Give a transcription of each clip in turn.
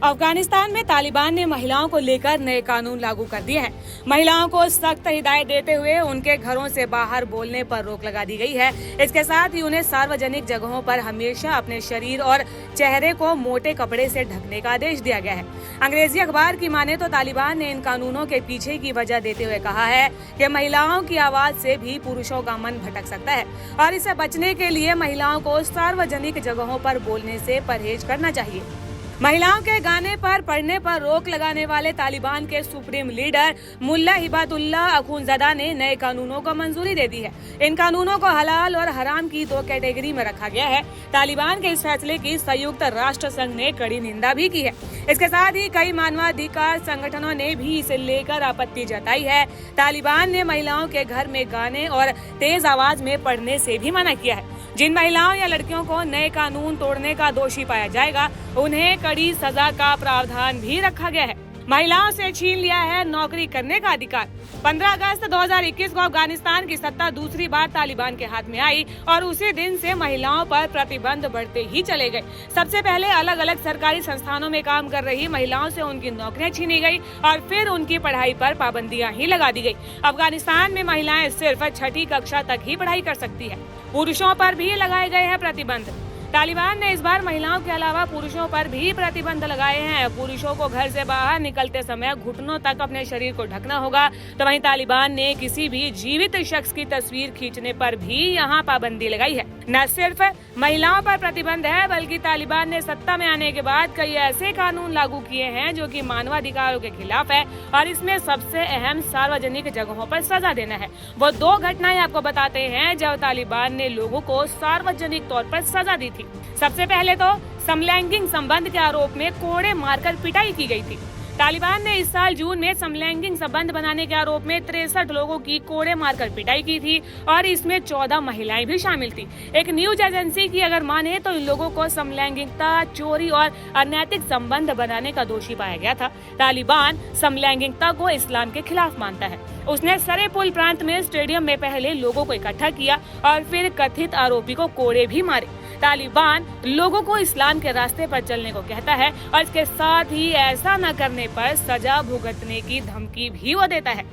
अफगानिस्तान में तालिबान ने महिलाओं को लेकर नए कानून लागू कर दिए हैं। महिलाओं को सख्त हिदायत देते हुए उनके घरों से बाहर बोलने पर रोक लगा दी गई है। इसके साथ ही उन्हें सार्वजनिक जगहों पर हमेशा अपने शरीर और चेहरे को मोटे कपड़े से ढकने का आदेश दिया गया है। अंग्रेजी अखबार की माने तो तालिबान ने इन कानूनों के पीछे की वजह देते हुए कहा है कि महिलाओं की आवाज से भी पुरुषों का मन भटक सकता है और इससे बचने के लिए महिलाओं को सार्वजनिक जगहों पर बोलने से परहेज करना चाहिए। महिलाओं के गाने पर पढ़ने पर रोक लगाने वाले तालिबान के सुप्रीम लीडर मुल्ला हिबातुल्लाह अखुंज़दा ने नए कानूनों को मंजूरी दे दी है। इन कानूनों को हलाल और हराम की 2 कैटेगरी में रखा गया है। तालिबान के इस फैसले की संयुक्त राष्ट्र संघ ने कड़ी निंदा भी की है। इसके साथ ही कई मानवाधिकार संगठनों ने भी इसे लेकर आपत्ति जताई है। तालिबान ने महिलाओं के घर में गाने और तेज आवाज में पढ़ने से भी मना किया है। जिन महिलाओं या लड़कियों को नए कानून तोड़ने का दोषी पाया जाएगा, उन्हें कड़ी सजा का प्रावधान भी रखा गया है। महिलाओं से छीन लिया है नौकरी करने का अधिकार। 15 अगस्त 2021 को अफगानिस्तान की सत्ता दूसरी बार तालिबान के हाथ में आई और उसी दिन से महिलाओं पर प्रतिबंध बढ़ते ही चले गए। सबसे पहले अलग अलग सरकारी संस्थानों में काम कर रही महिलाओं से उनकी नौकरियां छीनी गई और फिर उनकी पढ़ाई पर पाबंदियां ही लगा दी गई। अफगानिस्तान में महिलाएं सिर्फ 6ठी कक्षा तक ही पढ़ाई कर सकती है। पुरुषों पर भी लगाए गए हैं प्रतिबंध। तालिबान ने इस बार महिलाओं के अलावा पुरुषों पर भी प्रतिबंध लगाए हैं। पुरुषों को घर से बाहर निकलते समय घुटनों तक अपने शरीर को ढकना होगा। तो वहीं तालिबान ने किसी भी जीवित शख्स की तस्वीर खींचने पर भी यहाँ पाबंदी लगाई है। न सिर्फ महिलाओं पर प्रतिबंध है, बल्कि तालिबान ने सत्ता में आने के बाद कई ऐसे कानून लागू किए हैं जो कि मानवाधिकारों के खिलाफ है और इसमें सबसे अहम सार्वजनिक जगहों पर सजा देना है। वो 2 घटनाएं आपको बताते हैं जब तालिबान ने लोगों को सार्वजनिक तौर पर सजा दी थी। सबसे पहले तो समलैंगिक संबंध के आरोप में कोड़े मारकर पिटाई की गई थी। तालिबान ने इस साल जून में समलैंगिक संबंध बनाने के आरोप में 63 लोगों की कोड़े मारकर पिटाई की थी और इसमें 14 महिलाएं भी शामिल थी। एक न्यूज एजेंसी की अगर माने तो इन लोगों को समलैंगिकता, चोरी और अनैतिक संबंध बनाने का दोषी पाया गया था। तालिबान समलैंगिकता को इस्लाम के खिलाफ मानता है। उसने सरेपुल प्रांत में स्टेडियम में पहले लोगों को इकट्ठा किया और फिर कथित आरोपी को कोड़े भी मारे। तालिबान लोगों को इस्लाम के रास्ते पर चलने को कहता है और इसके साथ ही ऐसा न करने पर सजा भुगतने की धमकी भी वो देता है।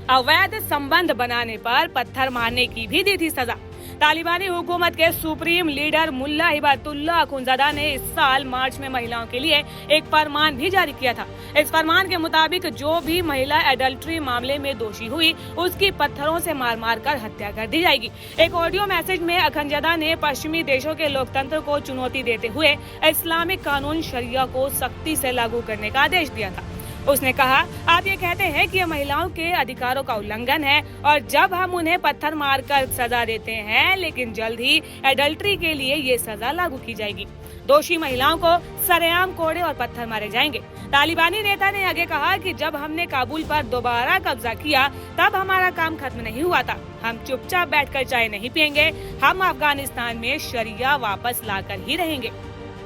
अवैध संबंध बनाने पर पत्थर मारने की भी दी थी सजा। तालिबानी हुकूमत के सुप्रीम लीडर मुल्ला हिबातुल्लाह अखुंज़दा ने इस साल मार्च में महिलाओं के लिए एक फरमान भी जारी किया था। इस फरमान के मुताबिक जो भी महिला एडल्ट्री मामले में दोषी हुई, उसकी पत्थरों से मार मार कर हत्या कर दी जाएगी। एक ऑडियो मैसेज में अखुंज़दा ने पश्चिमी देशों के लोकतंत्र को चुनौती देते हुए इस्लामिक कानून शरिया को सख्ती से लागू करने का आदेश दिया था। उसने कहा, आप ये कहते हैं कि ये महिलाओं के अधिकारों का उल्लंघन है और जब हम उन्हें पत्थर मारकर सजा देते हैं, लेकिन जल्द ही एडल्ट्री के लिए ये सजा लागू की जाएगी। दोषी महिलाओं को सरेआम कोड़े और पत्थर मारे जाएंगे। तालिबानी नेता ने आगे कहा कि जब हमने काबुल पर दोबारा कब्जा किया, तब हमारा काम खत्म नहीं हुआ था। हम चुपचाप बैठकर चाय नहीं पियेंगे। हम अफगानिस्तान में शरिया वापस लाकर ही रहेंगे।